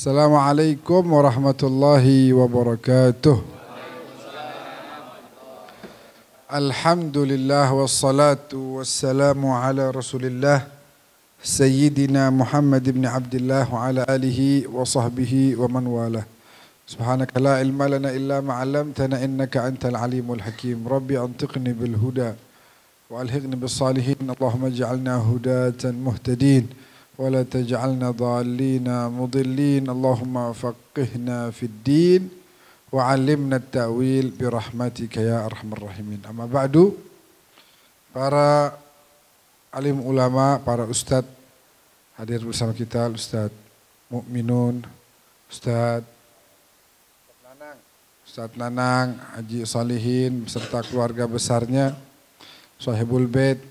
Assalamualaikum warahmatullahi wabarakatuh. Alhamdulillah wassalatu wassalamu ala Rasulillah Sayyidina Muhammad ibn Abdullah wa ala alihi wa sahbihi wa man wala. Subhanaka la ilma lana illa ma 'allamtana innaka antal alimul hakim. Rabbi antiqni bil huda wa alhiqni bis salihin. Allahumma ij'alna hudatan muhtadin ولا تجعلنا ضالين مضلين اللهم فقهنا في الدين وعلمنا التأويل برحمتك يا أرحم الراحمين. Amma ba'du, para alim ulama, para ustadz hadir bersama kita, Ustadz Mukminun, Ustadz Nanang, Haji Salihin beserta keluarga besarnya, Sahibul Bait,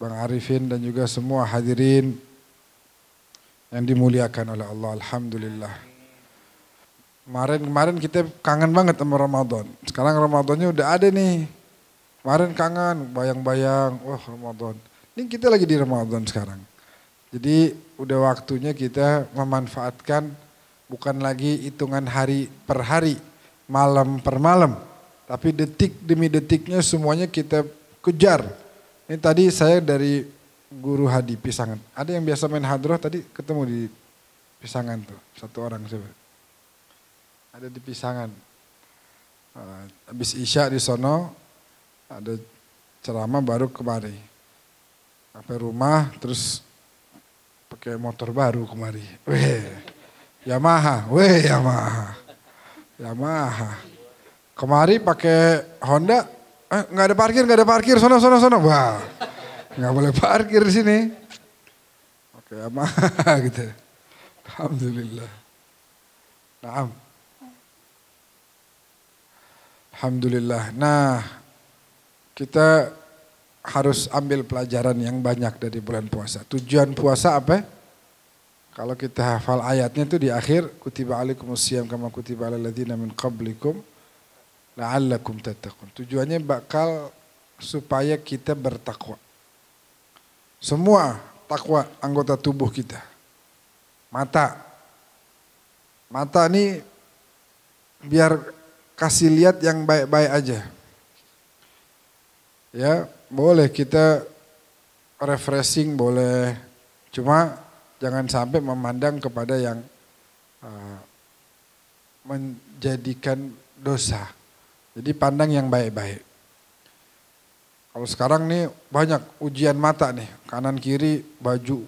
Bang Arifin dan juga semua hadirin yang dimuliakan oleh Allah. Alhamdulillah. Kemarin kita kangen banget sama Ramadan. Sekarang Ramadannya udah ada nih. Kemarin kangen, bayang-bayang, wah Ramadan. Ini kita lagi di Ramadan sekarang. Jadi udah waktunya kita memanfaatkan bukan lagi hitungan hari per hari, malam per malam. Tapi detik demi detiknya semuanya kita kejar. Ini tadi saya dari Guru Hadi Pisangan. Ada yang biasa main hadroh tadi ketemu di Pisangan tuh. Satu orang coba. Ada di Pisangan. Habis Isya di sono ada ceramah baru kemari. Sampai rumah terus pakai motor baru kemari. Yamaha. Kemari pakai Honda. Nggak ada parkir, sono. Wah, nggak boleh parkir di sini. Oke, Yamaha gitu. Alhamdulillah. Naam. Alhamdulillah. Nah, kita harus ambil pelajaran yang banyak dari bulan puasa. Tujuan puasa apa? Kalau kita hafal ayatnya itu di akhir, kutiba alaikumusiyam kama kutiba alal ladzina min qablikum la'allakum tattaqun. Tujuannya bakal supaya kita bertakwa. Semua takwa anggota tubuh kita. Mata ini biar kasih lihat yang baik-baik aja. Ya, boleh kita refreshing boleh. Cuma jangan sampai memandang kepada yang menjadikan dosa. Jadi pandang yang baik-baik. Kalau sekarang nih banyak ujian mata nih, kanan kiri baju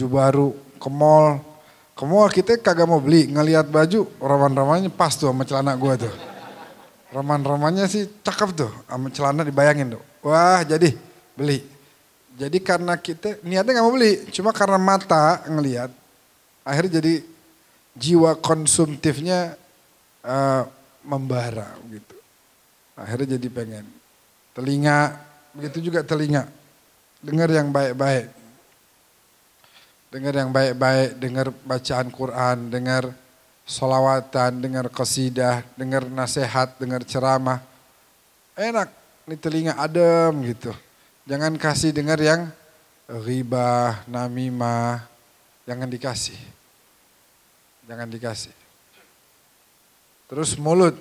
baru, ke mall kita kagak mau beli, ngelihat baju roman-romannya pas tuh sama celana gua tuh. Roman-romannya sih cakep tuh, sama celana dibayangin tuh. Wah jadi beli. Jadi karena kita niatnya nggak mau beli, cuma karena mata ngelihat, akhirnya jadi jiwa konsumtifnya membara gitu. Akhirnya jadi pengen. Telinga, begitu juga telinga. Dengar yang baik-baik. Dengar bacaan Quran, dengar sholawatan, dengar qasidah, dengar nasihat, dengar ceramah. Enak, ini telinga adem gitu. Jangan kasih dengar yang ghibah, namimah, jangan dikasih. Terus mulut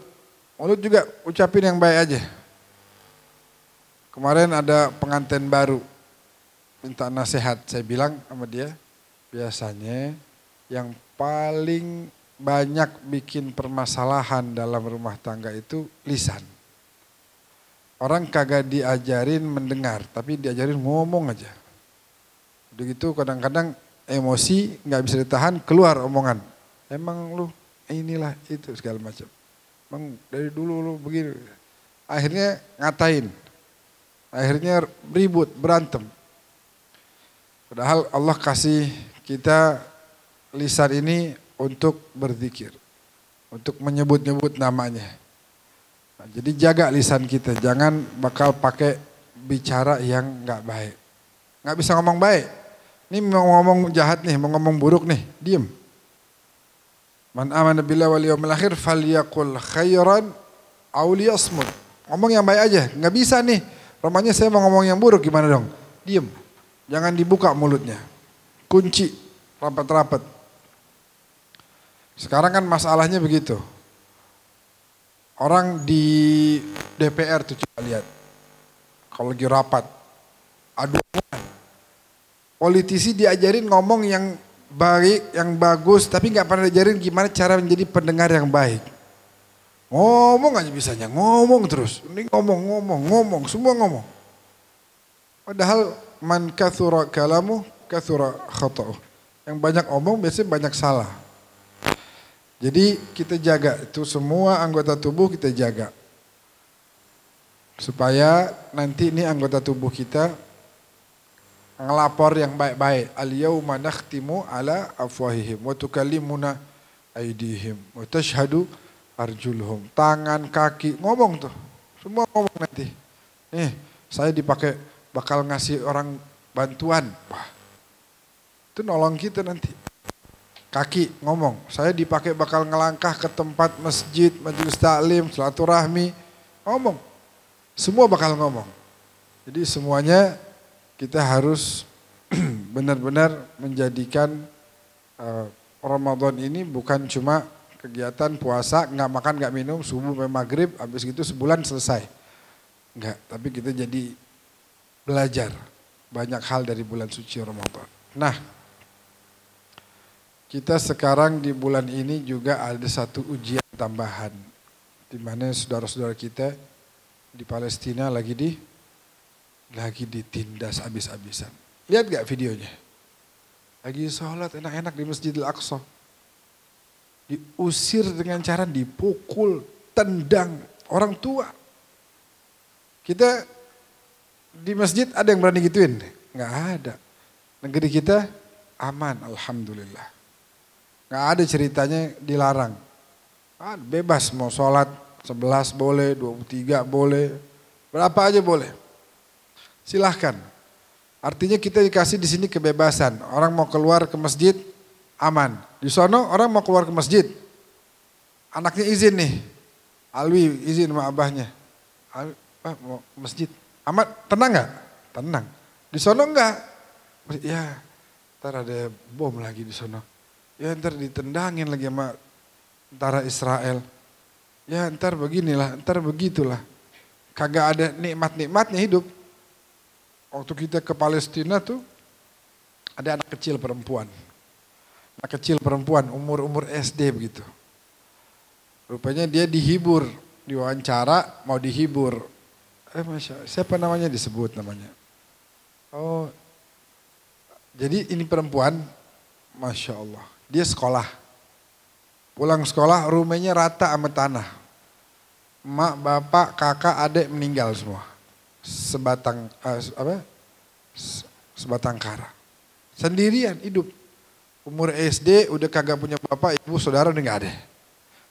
juga ucapin yang baik aja. Kemarin ada pengantin baru minta nasihat, saya bilang sama dia, biasanya yang paling banyak bikin permasalahan dalam rumah tangga itu lisan. Orang kagak diajarin mendengar, tapi diajarin ngomong aja. Udah gitu kadang-kadang emosi nggak bisa ditahan, keluar omongan. Emang lu inilah itu segala macam. Emang dari dulu lu begini. Akhirnya ngatain. Akhirnya ribut, berantem. Padahal Allah kasih kita lisan ini untuk berzikir. Untuk menyebut-nyebut namanya. Nah, jadi jaga lisan kita. Jangan bakal pakai bicara yang gak baik. Gak bisa ngomong baik. Ini mau ngomong jahat nih, mau ngomong buruk nih, diem. Man amana billahi wal yawmil akhir falyaqul khairan aw liyasmut. Ngomong yang baik aja. Gak bisa nih. Romanya saya mau ngomong yang buruk gimana dong? Diem. Jangan dibuka mulutnya. Kunci rapat-rapat. Sekarang kan masalahnya begitu. Orang di DPR tuh coba lihat. Kalau lagi rapat, adu politisi diajarin ngomong yang baik, yang bagus, tapi nggak pernah diajarin gimana cara menjadi pendengar yang baik. Ngomong aja bisanya, ngomong terus. Ini ngomong, semua ngomong. Padahal man kathura kalamu, kathura khata'u. Yang banyak omong biasanya banyak salah. Jadi kita jaga itu semua anggota tubuh kita jaga. Supaya nanti ini anggota tubuh kita ngelapor yang baik-baik. Al-yawma nakhtimu ala afwahihim wa tukallimuna aydihim wa tashhadu arjuluhum. Tangan, kaki, ngomong tuh. Semua ngomong nanti. Saya dipakai bakal ngasih orang bantuan. Wah, itu nolong kita nanti. Kaki ngomong, saya dipakai bakal ngelangkah ke tempat masjid, majelis taklim, silaturahmi, ngomong. Semua bakal ngomong. Jadi semuanya kita harus benar-benar menjadikan Ramadan ini bukan cuma kegiatan puasa, nggak makan, nggak minum, subuh sampai maghrib, habis gitu sebulan selesai. Enggak, tapi kita jadi belajar banyak hal dari bulan suci Ramadan. Nah, kita sekarang di bulan ini juga ada satu ujian tambahan. Di mana saudara-saudara kita di Palestina lagi ditindas habis-habisan. Lihat gak videonya? Lagi sholat enak-enak di Masjidil Aqsa. Diusir dengan cara dipukul, tendang orang tua. Kita di masjid ada yang berani gituin? Nggak ada. Negeri kita aman, alhamdulillah. Nggak ada ceritanya dilarang. Bebas mau sholat 11 boleh, 23 boleh, berapa aja boleh. Silahkan. Artinya kita dikasih di sini kebebasan. Orang mau keluar ke masjid aman. Di sono orang mau keluar ke masjid. Anaknya izin nih. Alwi izin sama abahnya. Pak mau ke masjid. Aman, tenang nggak? Tenang. Di sono enggak. Ya, ntar ada bom lagi di sono. Ya ntar ditendangin lagi sama tentara Israel. Ya ntar beginilah, ntar begitulah. Kagak ada nikmat-nikmatnya hidup. Waktu kita ke Palestina tuh ada anak kecil perempuan. Anak kecil perempuan umur SD begitu. Rupanya dia dihibur, diwawancara mau dihibur. Masya Allah, siapa namanya disebut namanya. Oh, jadi ini perempuan, Masya Allah. Dia sekolah. Pulang sekolah rumahnya rata sama tanah. Mak, bapak, kakak, adik meninggal semua. Sebatang kara. Sendirian hidup. Umur SD udah kagak punya bapak, ibu, saudara udah gak ada.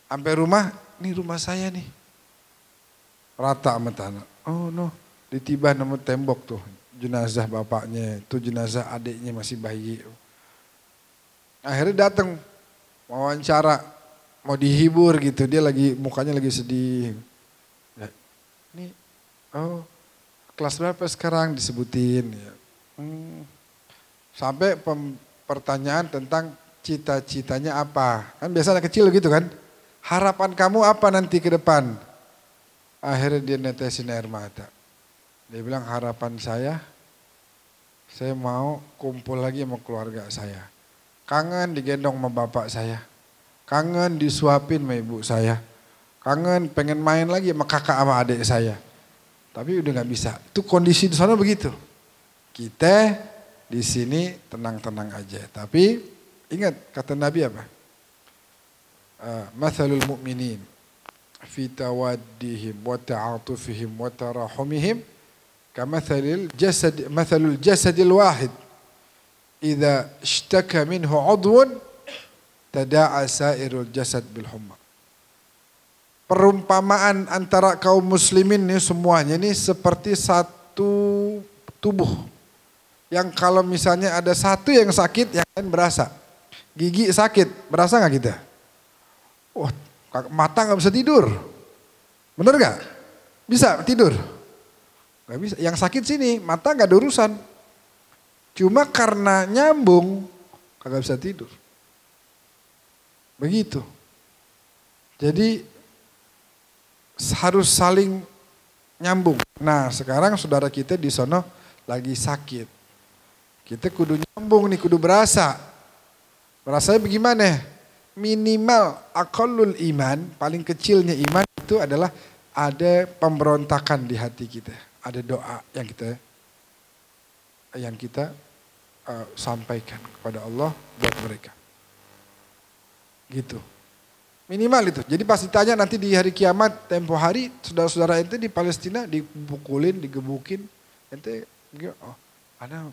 Sampai rumah, ini rumah saya nih. Rata sama tanah. Oh no, ditiban sama tembok tuh. Jenazah bapaknya, itu jenazah adiknya masih bayi. Akhirnya datang wawancara, mau dihibur gitu, dia lagi mukanya lagi sedih. Ya, ini, oh kelas berapa sekarang disebutin. Ya. Sampai pertanyaan tentang cita-citanya apa. Kan biasa anak kecil gitu kan. Harapan kamu apa nanti ke depan? Akhirnya dia netesin air mata. Dia bilang harapan saya mau kumpul lagi sama keluarga saya. Kangen digendong sama bapak saya. Kangen disuapin sama ibu saya. Kangen pengen main lagi sama kakak sama adik saya. Tapi udah gak bisa. Itu kondisi di sana begitu. Kita di sini tenang-tenang aja. Tapi ingat kata Nabi apa? Mathalul mu'minin fi tawaddihim wa ta'atufihim wa tarahumihim kamathalil jasadil wahid. Idza ishtaka minhu 'udwun tada'a sairul jasad bil humma. Perumpamaan antara kaum muslimin ini semuanya ini seperti satu tubuh. Yang kalau misalnya ada satu yang sakit, yang lain berasa. Gigi sakit, berasa gak kita? Oh, mata gak bisa tidur. Bener gak? Bisa tidur? Gak bisa. Yang sakit sini, mata gak ada urusan. Cuma karena nyambung, kagak bisa tidur. Begitu. Jadi harus saling nyambung. Nah sekarang saudara kita di sono lagi sakit. Kita kudu nyambung nih, kudu berasa. Berasanya bagaimana? Minimal aqallul iman, paling kecilnya iman itu adalah ada pemberontakan di hati kita. Ada doa yang kita sampaikan kepada Allah buat mereka. Gitu. Minimal itu. Jadi pas ditanya nanti di hari kiamat, tempo hari saudara-saudara ente di Palestina dipukulin, digebukin. Ente, oh, ana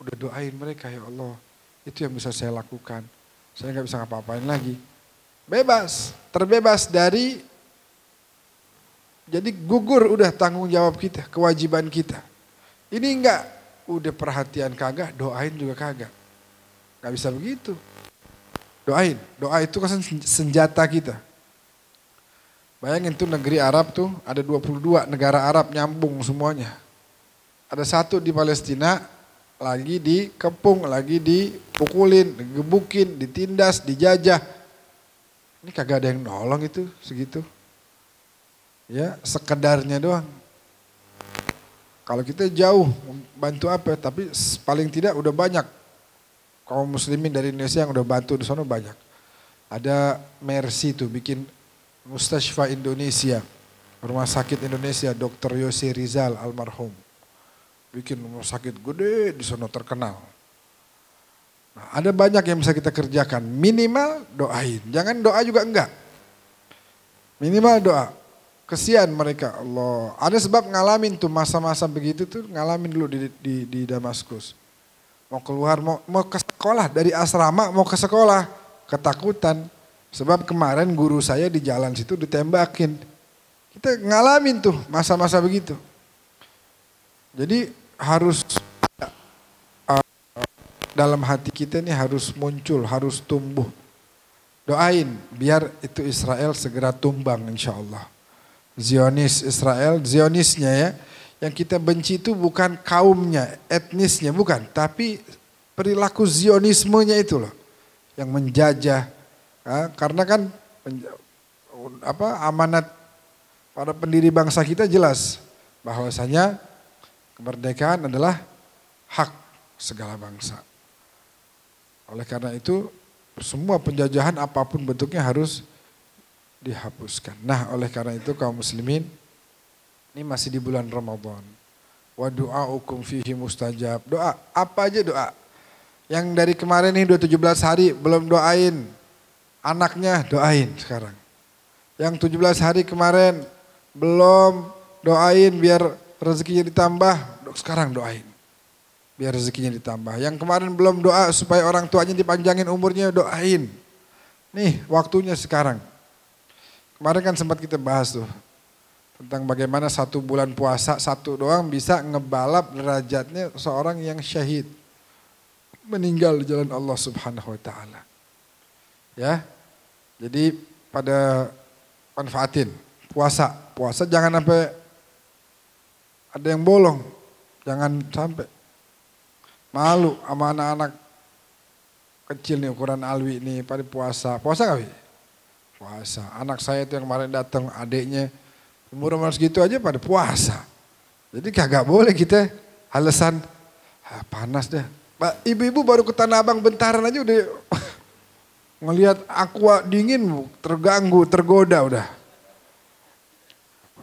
udah doain mereka ya Allah. Itu yang bisa saya lakukan. Saya nggak bisa ngapa-ngapain lagi. Bebas, terbebas dari, jadi gugur udah tanggung jawab kita, kewajiban kita. Ini enggak, udah perhatian kagak, doain juga kagak. Nggak bisa begitu. Doain, doa itu kan senjata kita. Bayangin tuh negeri Arab tuh ada 22 negara Arab nyambung semuanya. Ada satu di Palestina lagi dikepung, lagi dipukulin, digebukin, ditindas, dijajah. Ini kagak ada yang nolong itu segitu. Ya sekedarnya doang. Kalau kita jauh bantu apa, tapi paling tidak udah banyak kaum muslimin dari Indonesia yang udah bantu di sana banyak. Ada Mercy tuh bikin Mustashfa Indonesia, rumah sakit Indonesia, Dr. Yose Rizal almarhum. Bikin rumah sakit gede di sana terkenal. Nah, ada banyak yang bisa kita kerjakan. Minimal doain, jangan doa juga enggak. Minimal doa. Kesian mereka Allah. Ada sebab ngalamin tuh masa-masa begitu tuh ngalamin dulu di Damaskus. Mau keluar, mau ke sekolah, dari asrama mau ke sekolah, ketakutan. Sebab kemarin guru saya di jalan situ ditembakin. Kita ngalamin tuh masa-masa begitu. Jadi harus dalam hati kita ini harus muncul, harus tumbuh. Doain biar itu Israel segera tumbang insya Allah. Zionis Israel, Zionisnya ya. Yang kita benci itu bukan kaumnya, etnisnya, bukan. Tapi perilaku Zionismenya itu loh. Yang menjajah. Ya, karena kan amanat para pendiri bangsa kita jelas. Bahwasanya kemerdekaan adalah hak segala bangsa. Oleh karena itu semua penjajahan apapun bentuknya harus dihapuskan. Nah oleh karena itu kaum muslimin, ini masih di bulan Ramadan. Wa du'aukum fihi mustajab. Doa, apa aja doa. Yang dari kemarin nih 17 hari belum doain. Anaknya doain sekarang. Yang 17 hari kemarin belum doain biar rezekinya ditambah. Sekarang doain. Biar rezekinya ditambah. Yang kemarin belum doa supaya orang tuanya dipanjangin umurnya, doain. Nih waktunya sekarang. Kemarin kan sempat kita bahas tuh. Tentang bagaimana 1 bulan puasa, 1 doang bisa ngebalap derajatnya seorang yang syahid. Meninggal di jalan Allah subhanahu wa ta'ala. Ya, jadi pada manfaatin puasa. Puasa jangan sampai ada yang bolong. Jangan sampai. Malu sama anak-anak kecil nih ukuran Alwi nih pada puasa. Puasa gak Wi? Puasa. Anak saya itu yang kemarin datang adiknya. Umur segitu aja pada puasa. Jadi kagak boleh kita alasan panas dah. Ibu-ibu baru ke Tanah Abang bentaran aja udah ngelihat aqua dingin terganggu, tergoda udah.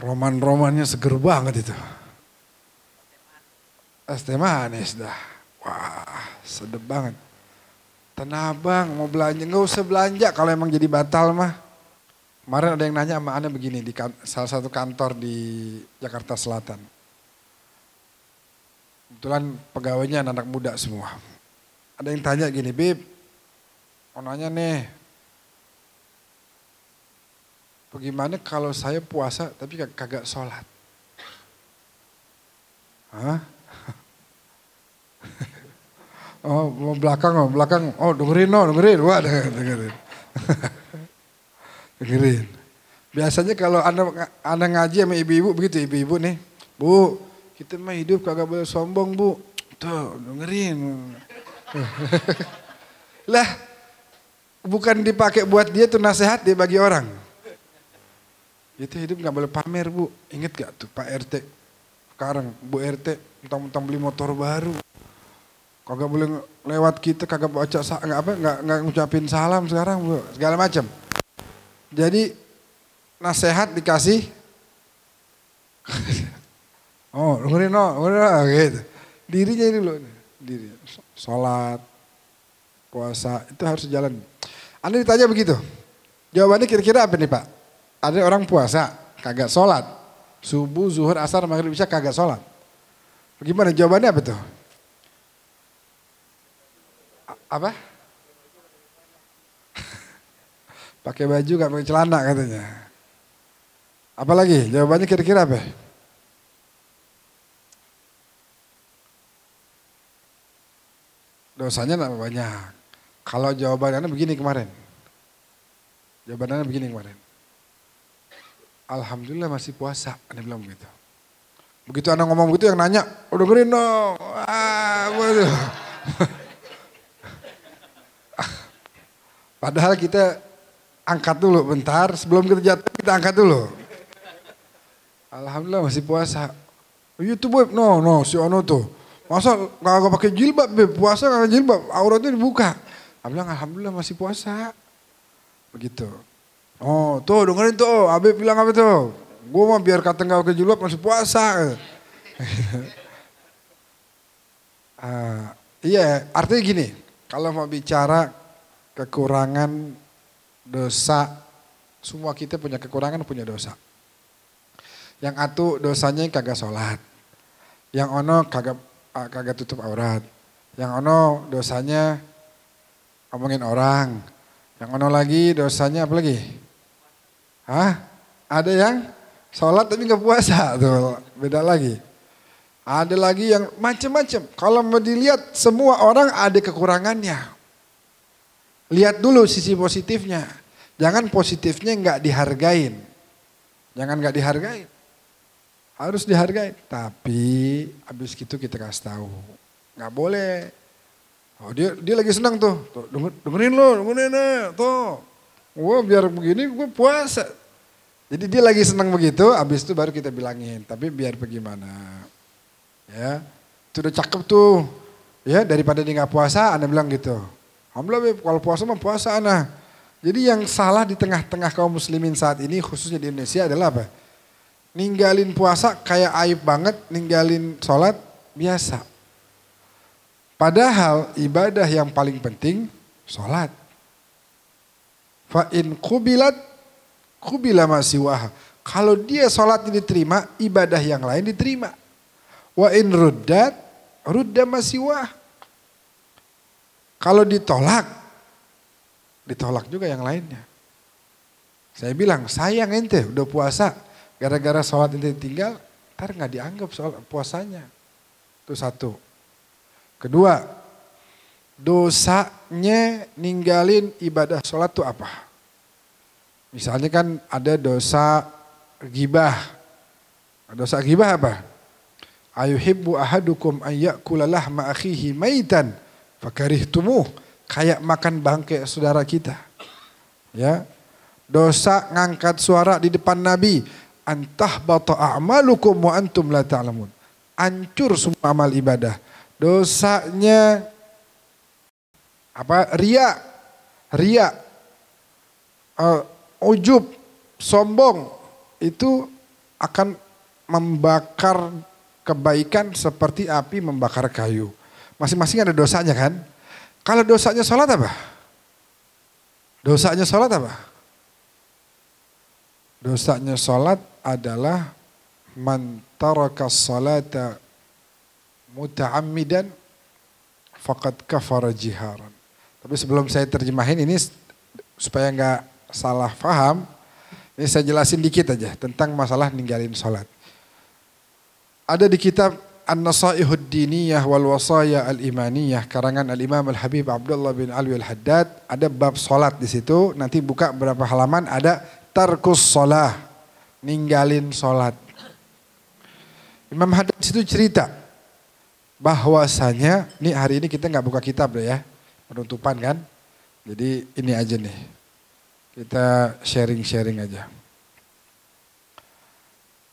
Roman-romannya seger banget itu. Es teh manis dah. Wah sedep banget. Tanah Abang mau belanja, nggak usah belanja kalau emang jadi batal mah. Kemarin ada yang nanya sama Ana begini di salah satu kantor di Jakarta Selatan. Kebetulan pegawainya anak muda semua. Ada yang tanya gini, Bib, mau nanya nih, bagaimana kalau saya puasa tapi kagak sholat? Hah? Oh mau belakang, oh dengerin. Wah dengerin. Dengerin. Biasanya kalau anda ngaji sama ibu-ibu begitu, ibu-ibu nih, Bu, kita mah hidup kagak boleh sombong Bu. Tuh dengerin. Lah bukan dipakai buat dia tuh nasihat dia bagi orang. Itu hidup nggak boleh pamer Bu. Ingat gak tuh Pak RT? Sekarang Bu RT mentang-mentang beli motor baru. Kagak boleh lewat kita, kagak baca nggak ngucapin salam sekarang Bu. Segala macam. Jadi nasihat dikasih. Oh dengerin gitu. Dirinya dulu. Diri. Sholat, puasa itu harus jalan. Anda ditanya begitu. Jawabannya kira-kira apa nih Pak? Ada orang puasa, kagak sholat. Subuh, zuhur, asar, maghrib, isya kagak sholat. Bagaimana jawabannya apa tuh? Apa? Pakai baju gak pakai celana katanya. Apalagi jawabannya kira-kira apa? Dosanya tidak banyak. Kalau jawaban Anda begini kemarin. Jawaban Anda begini kemarin. Alhamdulillah masih puasa. Anda bilang begitu. Begitu Anda ngomong begitu yang nanya, oh dengerin dong. Waduh. Padahal kita angkat dulu bentar. Sebelum kita jatuh kita angkat dulu. Alhamdulillah masih puasa. YouTube no si Ono tuh. Masa gak pakai jilbab, puasa gak jilbab, auratnya dibuka. Aku bilang alhamdulillah masih puasa. Begitu. Oh tuh dengerin tuh, Habib bilang apa tuh? Gue mah biar kata gak pakai jilbab masih puasa. Iya artinya gini, kalau mau bicara kekurangan dosa, semua kita punya kekurangan, punya dosa. Yang atu dosanya kagak sholat. Yang ono kagak tutup aurat. Yang ono dosanya ngomongin orang. Yang ono lagi dosanya apa lagi? Hah? Ada yang sholat tapi nggak puasa tuh, beda lagi. Ada lagi yang macam-macam. Kalau mau dilihat semua orang ada kekurangannya. Lihat dulu sisi positifnya. Jangan positifnya nggak dihargain. Jangan nggak dihargain. Harus dihargai, tapi habis gitu kita kasih tahu, nggak boleh. Oh dia lagi senang tuh dengerin tuh, gue biar begini gue puasa. Jadi dia lagi senang begitu, habis itu baru kita bilangin, tapi biar bagaimana, ya, itu udah cakep tuh, ya daripada dia nggak puasa, Anda bilang gitu. Alhamdulillah kalau puasa mah puasa Anda. Jadi yang salah di tengah-tengah kaum muslimin saat ini, khususnya di Indonesia adalah apa? Ninggalin puasa kayak aib banget, ninggalin sholat biasa. Padahal ibadah yang paling penting sholat. Fa in kubilat kubila masiwah. Kalau dia sholatnya diterima, ibadah yang lain diterima. Wa in ruddat rudda masiwah. Kalau ditolak juga yang lainnya. Saya bilang sayang ente udah puasa. Gara-gara sholat itu tinggal, ntar gak dianggap soal puasanya. Itu satu. Kedua, dosanya ninggalin ibadah sholat itu apa? Misalnya kan ada dosa ghibah. Dosa ghibah apa? Ayuhibbu ahadukum ayyakula lahma akhihi maitan fakarihtumuh. Kayak makan bangkai saudara kita. Ya. Dosa ngangkat suara di depan Nabi. Antahbata a'malukum wa antum la ta'lamun. Hancur semua amal ibadah. Dosanya apa? Ria. Ujub, sombong itu akan membakar kebaikan seperti api membakar kayu. Masing-masing ada dosanya kan? Kalau dosanya sholat apa? Dosanya sholat apa? Dosanya sholat adalah man taraka salata muta'ammidan faqad kafara jiharan. Tapi sebelum saya terjemahin ini supaya nggak salah paham, ini saya jelasin dikit aja tentang masalah ninggalin sholat. Ada di kitab An-Nasaihud Diniyah wal Wasaya Al-Imaniyah karangan Al-Imam Al-Habib Abdullah bin Alwi Al-Haddad, ada bab sholat di situ. Nanti buka berapa halaman ada tarkus sholah, ninggalin sholat. Imam Haddad itu cerita bahwasanya, nih hari ini kita nggak buka kitab deh ya, penutupan kan. Jadi ini aja nih, kita sharing-sharing aja.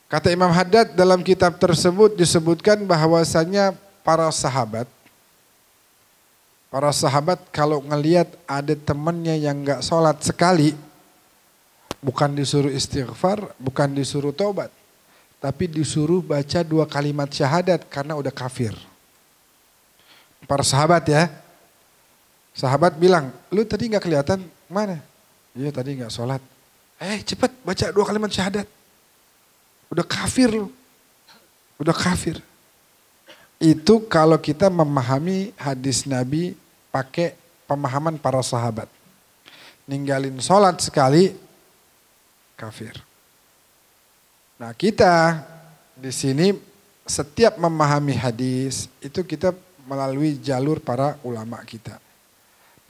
Kata Imam Haddad dalam kitab tersebut disebutkan bahwasanya para sahabat kalau ngelihat ada temannya yang nggak sholat sekali, bukan disuruh istighfar, bukan disuruh tobat, tapi disuruh baca 2 kalimat syahadat karena udah kafir. Para sahabat ya, sahabat bilang, lu tadi nggak kelihatan mana? Iya tadi nggak sholat. Cepet baca 2 kalimat syahadat. Udah kafir lu. Udah kafir. Itu kalau kita memahami hadis Nabi pakai pemahaman para sahabat. Ninggalin sholat sekali, kafir. Nah kita di sini setiap memahami hadis itu kita melalui jalur para ulama kita.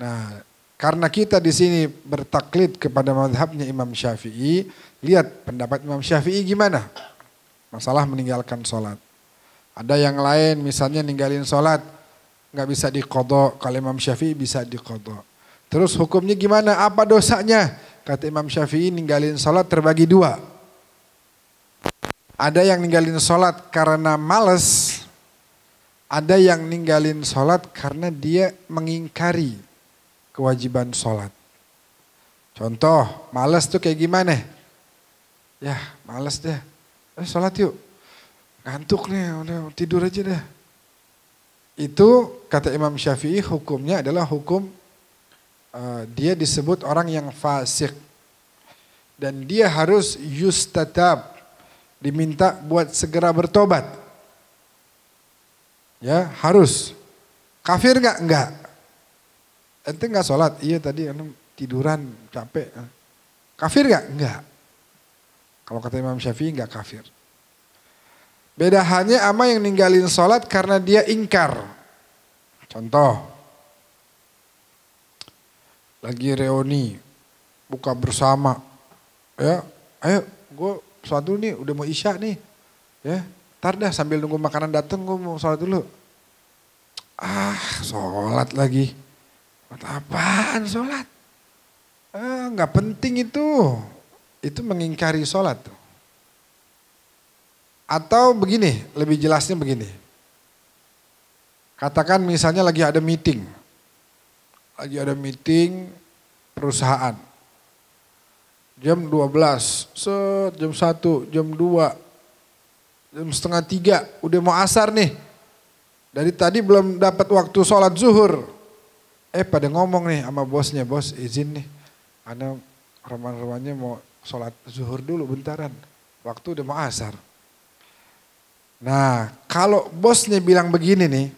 Nah karena kita di sini bertaklid kepada mazhabnya Imam Syafi'i, lihat pendapat Imam Syafi'i gimana? Masalah meninggalkan sholat. Ada yang lain misalnya ninggalin sholat nggak bisa diqadha, kalau Imam Syafi'i bisa diqadha. Terus hukumnya gimana? Apa dosanya? Kata Imam Syafi'i ninggalin sholat terbagi 2. Ada yang ninggalin sholat karena malas, ada yang ninggalin sholat karena dia mengingkari kewajiban sholat. Contoh, malas tuh kayak gimana? Ya malas deh, sholat yuk. Ngantuk nih, udah tidur aja dah. Itu kata Imam Syafi'i hukumnya adalah hukum dia disebut orang yang fasik. Dan dia harus yustatab, diminta buat segera bertobat. Ya harus. Kafir nggak? Enggak. Ente nggak sholat? Iya tadi tiduran capek. Kafir nggak? Enggak. Kalau kata Imam Syafi'i nggak kafir. Beda halnya sama yang ninggalin sholat karena dia ingkar. Contoh, lagi reuni, buka bersama, ya, ayo gue sholat dulu nih, udah mau isya nih, ya, ntar dah sambil nunggu makanan dateng gue mau sholat dulu. Sholat lagi. Apaan sholat? Nggak penting itu mengingkari sholat. Atau begini, lebih jelasnya begini. Katakan misalnya lagi ada meeting perusahaan. Jam 12, jam 1, jam 2, jam setengah 3, udah mau asar nih. Dari tadi belum dapat waktu sholat zuhur. Pada ngomong nih sama bosnya, bos izin nih. Karena roman-romannya mau sholat zuhur dulu bentaran. Waktu udah mau asar. Nah kalau bosnya bilang begini nih,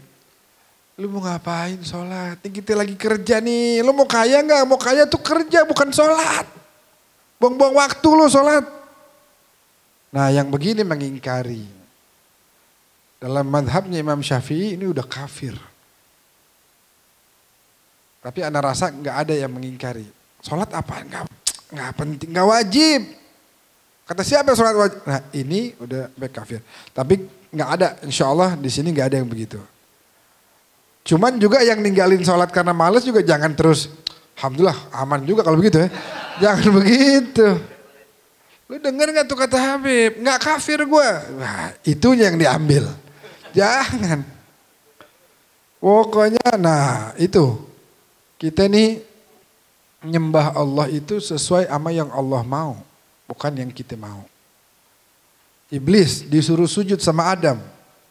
lu mau ngapain sholat? Ini kita lagi kerja nih, lu mau kaya nggak? Mau kaya tuh kerja bukan sholat. Buang-buang waktu lu sholat. Nah yang begini mengingkari. Dalam madhabnya Imam Syafi'i ini udah kafir. Tapi ana rasa nggak ada yang mengingkari. Sholat apa? Nggak penting, nggak wajib. Kata siapa sholat wajib? Nah ini udah baik kafir. Tapi nggak ada, insya Allah di sini nggak ada yang begitu. Cuman juga yang ninggalin sholat karena males juga jangan terus. Alhamdulillah aman juga kalau begitu ya. Jangan begitu. Lu denger gak tuh kata Habib? Nggak kafir gue. Nah itunya yang diambil. Jangan. Pokoknya nah itu. Kita nih nyembah Allah itu sesuai sama yang Allah mau. Bukan yang kita mau. Iblis disuruh sujud sama Adam.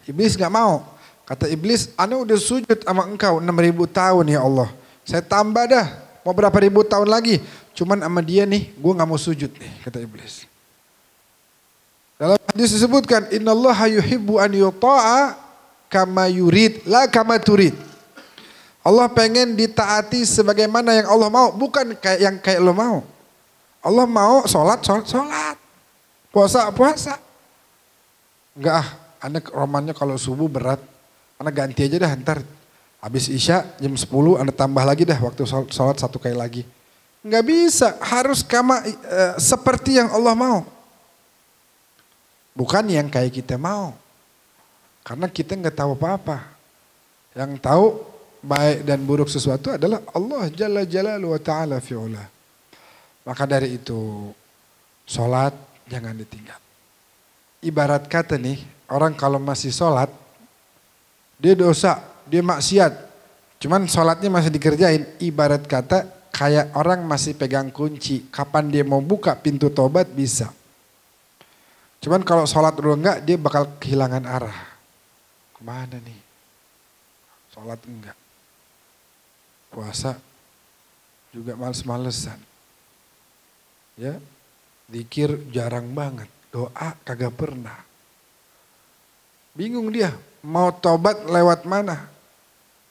Iblis gak mau. Kata Iblis, ana udah sujud sama engkau 6.000 tahun ya Allah. Saya tambah dah. Mau berapa ribu tahun lagi. Cuman sama dia nih gue gak mau sujud nih. Kata Iblis. Dalam hadis disebutkan. Innallaha yuhibbu an yuta'a kama yurid la kama turid. Allah pengen ditaati sebagaimana yang Allah mau, bukan kayak yang kayak lo mau. Allah mau sholat. Puasa. Enggak anak romannya kalau subuh berat. Anak ganti aja dah ntar. Habis isya jam 10 anak tambah lagi dah waktu sholat 1 kali lagi. Enggak bisa, harus seperti yang Allah mau. Bukan yang kayak kita mau. Karena kita enggak tahu apa-apa. Yang tahu baik dan buruk sesuatu adalah Allah Jalla Jalaluhu wa Ta'ala fi'ula. Maka dari itu, sholat jangan ditinggal. Ibarat kata nih, orang kalau masih sholat, dia dosa, dia maksiat. Cuman sholatnya masih dikerjain. Ibarat kata kayak orang masih pegang kunci. Kapan dia mau buka pintu tobat bisa. Cuman kalau sholat dulu enggak, dia bakal kehilangan arah. Kemana nih? Sholat enggak. Puasa juga males-malesan. Ya, zikir jarang banget. Doa kagak pernah. Bingung dia, mau tobat lewat mana?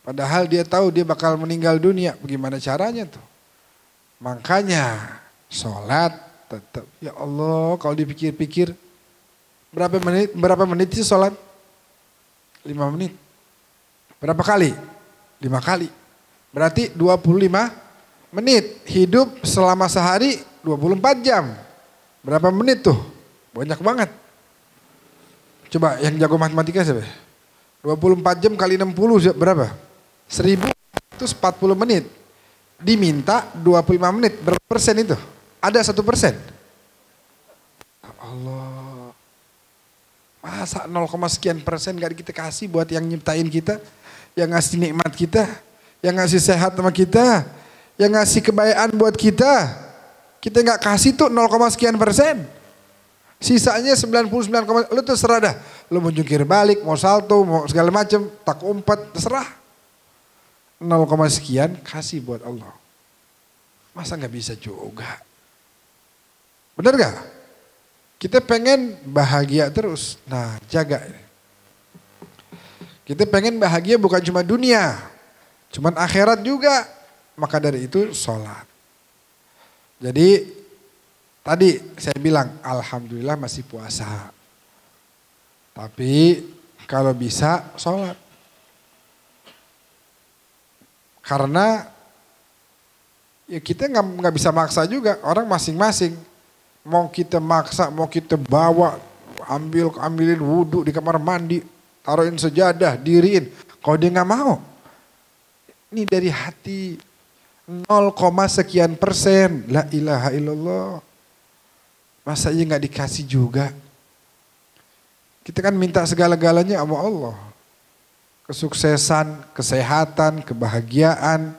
Padahal dia tahu dia bakal meninggal dunia. Bagaimana caranya tuh? Makanya sholat tetap. Ya Allah, kalau dipikir-pikir berapa menit sih sholat? 5 menit. Berapa kali? 5 kali. Berarti 25 menit. Hidup selama sehari 24 jam. Berapa menit tuh? Banyak banget. Coba yang jago matematika siapa? 24 jam kali 60 berapa? 1140 menit. Diminta 25 menit. Berapa persen itu? Ada 1%. Allah. Masa 0, sekian persen gak kita kasih buat yang nyiptain kita. Yang ngasih nikmat kita. Yang ngasih sehat sama kita. Yang ngasih kebayaan buat kita. Kita gak kasih tuh 0, sekian persen. Sisanya 99, lu terserah dah. Lu mau jungkir balik, mau salto, mau segala macam, tak umpat, terserah. 0, sekian kasih buat Allah. Masa gak bisa juga? Bener gak? Kita pengen bahagia terus. Nah, jaga ini. Kita pengen bahagia bukan cuma dunia, cuman akhirat juga. Maka dari itu sholat. Jadi tadi saya bilang alhamdulillah masih puasa. Tapi kalau bisa sholat. Karena ya kita nggak bisa maksa juga, orang masing-masing. Mau kita maksa, mau kita bawa, ambilin wudhu di kamar mandi, taruhin sejadah, diriin. Kalau dia nggak mau, ini dari hati 0, sekian persen. La ilaha illallah. Masa iya nggak dikasih juga? Kita kan minta segala-galanya sama Allah. Kesuksesan, kesehatan, kebahagiaan,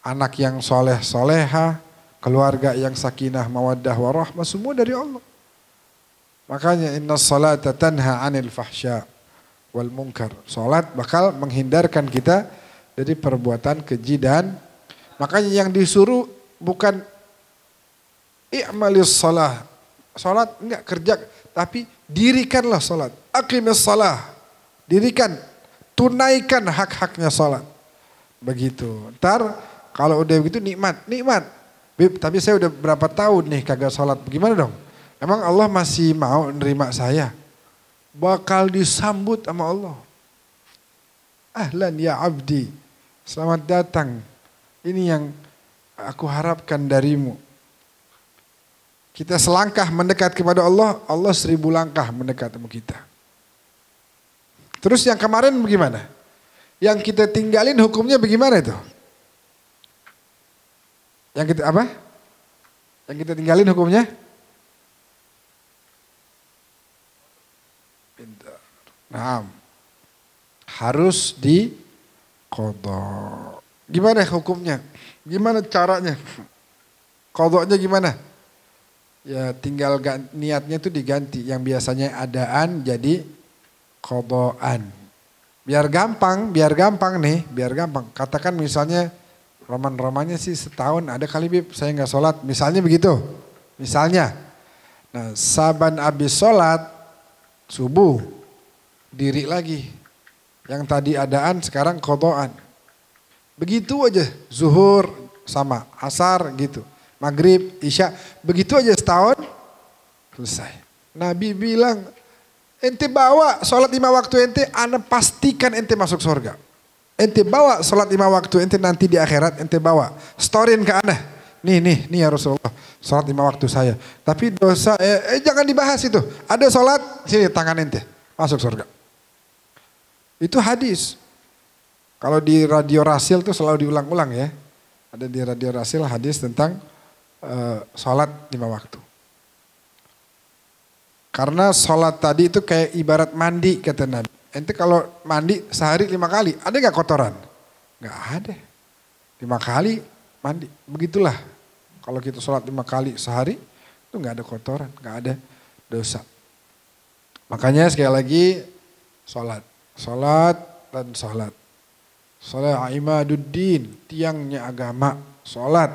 anak yang soleh soleha, keluarga yang sakinah mawaddah warahmah, semua dari Allah. Makanya inna salata tanha anil fahsya wal munkar. Salat bakal menghindarkan kita dari perbuatan keji dan makanya yang disuruh bukan i'malis salah. Salat enggak kerja, tapi dirikanlah salat. Aqimis salah. Dirikan, tunaikan hak-haknya salat. Begitu. Ntar kalau udah begitu nikmat. Bib, tapi saya udah berapa tahun nih kagak salat. Gimana dong? Emang Allah masih mau nerima saya? Bakal disambut sama Allah. Ahlan ya abdi. Selamat datang. Ini yang aku harapkan darimu. Kita selangkah mendekat kepada Allah, Allah 1000 langkah mendekat sama kita. Terus yang kemarin bagaimana? Yang kita tinggalin hukumnya bagaimana itu? Yang kita apa? Yang kita tinggalin hukumnya? Pintar. Nah, harus diqadha. Gimana hukumnya? Gimana caranya? Qadhanya gimana? Ya tinggal niatnya itu diganti. Yang biasanya adaan jadi qadhaan. Biar gampang nih, biar gampang. Katakan misalnya roman-romannya sih setahun ada kali Bib saya nggak sholat. Misalnya begitu. Misalnya. Nah saban abis sholat subuh diri lagi. Yang tadi adaan sekarang qadhaan. Begitu aja zuhur sama asar gitu. Maghrib, isya. Begitu aja setahun selesai. Nabi bilang ente bawa sholat 5 waktu ente, ana pastikan ente masuk surga. Ente bawa sholat 5 waktu ente nanti di akhirat ente bawa. Storyin ke ana. Nih ya Rasulullah. Sholat 5 waktu saya. Tapi dosa, jangan dibahas itu. Ada sholat, sini tangan ente. Masuk surga. Itu hadis. Kalau di Radio Rasil tuh selalu diulang-ulang ya. Ada di Radio Rasil hadis tentang sholat 5 waktu. Karena sholat tadi itu kayak ibarat mandi kata Nabi. Ente kalau mandi sehari 5 kali, ada gak kotoran? Gak ada. 5 kali mandi. Begitulah. Kalau kita sholat 5 kali sehari, itu gak ada kotoran, gak ada dosa. Makanya sekali lagi sholat. Sholat dan sholat. Sholat imaduddin, tiangnya agama. Sholat.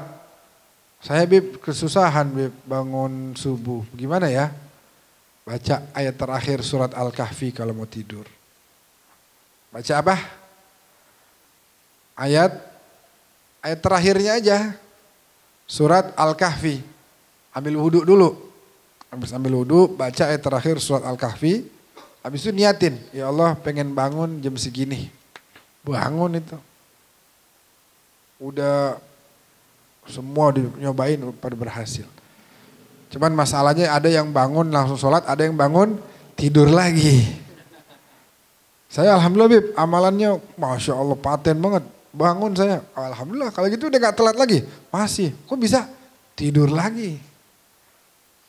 Saya Bib kesusahan Bib bangun subuh. Gimana ya? Baca ayat terakhir surat Al-Kahfi kalau mau tidur. Baca apa? Ayat terakhirnya aja. Surat Al-Kahfi. Ambil wudhu dulu. Habis ambil wudhu, baca ayat terakhir surat Al-Kahfi. Habis itu niatin, ya Allah pengen bangun jam segini. Bangun itu. Udah semua dinyobain pada berhasil. Cuman masalahnya ada yang bangun langsung sholat, ada yang bangun tidur lagi. Saya alhamdulillah Bib, amalannya Masya Allah paten banget. Bangun saya, alhamdulillah kalau gitu udah gak telat lagi. Masih, kok bisa tidur lagi.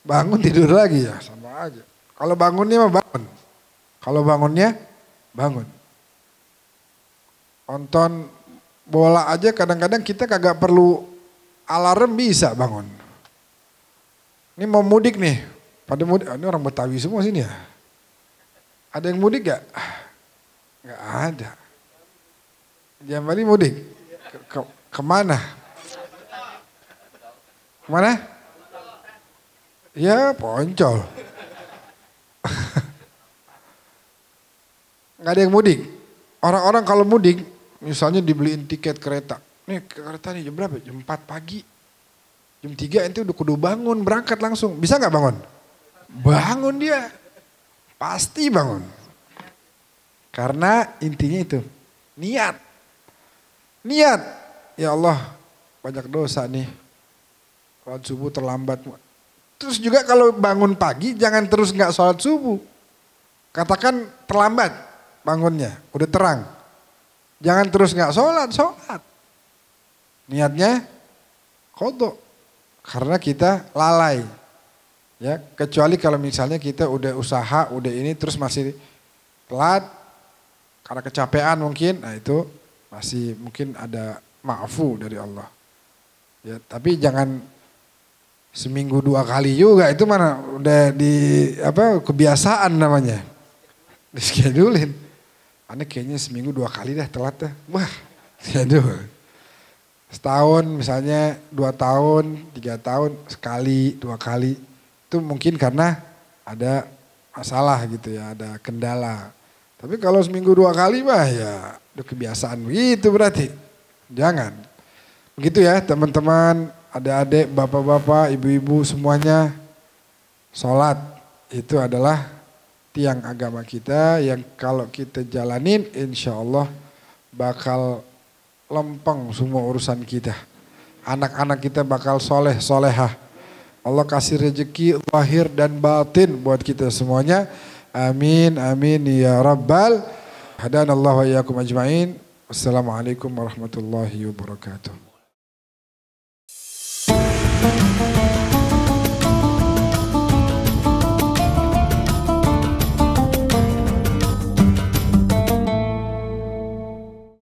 Bangun tidur lagi ya sama aja. Kalau bangunnya mah bangun. Kalau bangunnya bangun. Nonton bola aja kadang-kadang kita kagak perlu alarm bisa bangun. Ini mau mudik nih, pada mudik, ini orang Betawi semua sini ya. Ada yang mudik gak? Gak ada. Jambali mudik? Kemana? Kemana? Ya Poncol. Gak ada yang mudik. Orang-orang kalau mudik, misalnya dibeliin tiket kereta. Nih kereta nih jam berapa? Jam 4 pagi. Jam 3 ente udah kudu bangun, berangkat langsung. Bisa gak bangun? Bangun dia. Pasti bangun. Karena intinya itu. Niat. Niat. Ya Allah, banyak dosa nih. Sholat subuh terlambat. Terus juga kalau bangun pagi, jangan terus gak sholat subuh. Katakan terlambat bangunnya, udah terang. Jangan terus gak sholat. Niatnya qadha. Karena kita lalai. Ya, kecuali kalau misalnya kita udah usaha, udah ini terus masih telat karena kecapean mungkin, nah itu masih mungkin ada maafu dari Allah. Ya, tapi jangan seminggu 2 kali juga, itu mana udah di kebiasaan namanya. Dischedulin. Aneh kayaknya seminggu 2 kali dah telat dah. Wah, schedule. Setahun misalnya 2 tahun, 3 tahun, sekali, 2 kali. Itu mungkin karena ada masalah gitu ya, ada kendala. Tapi kalau seminggu 2 kali mah ya udah kebiasaan begitu berarti. Jangan. Begitu ya teman-teman, adik-adik, bapak-bapak, ibu-ibu semuanya. Sholat itu adalah tiang agama kita yang kalau kita jalanin insya Allah bakal lempeng semua urusan kita. Anak-anak kita bakal soleh, solehah. Allah kasih rezeki lahir dan batin buat kita semuanya. Amin, amin ya rabbal. Hadanallahu wa iyyakum ajma'in. Wassalamualaikum warahmatullahi wabarakatuh.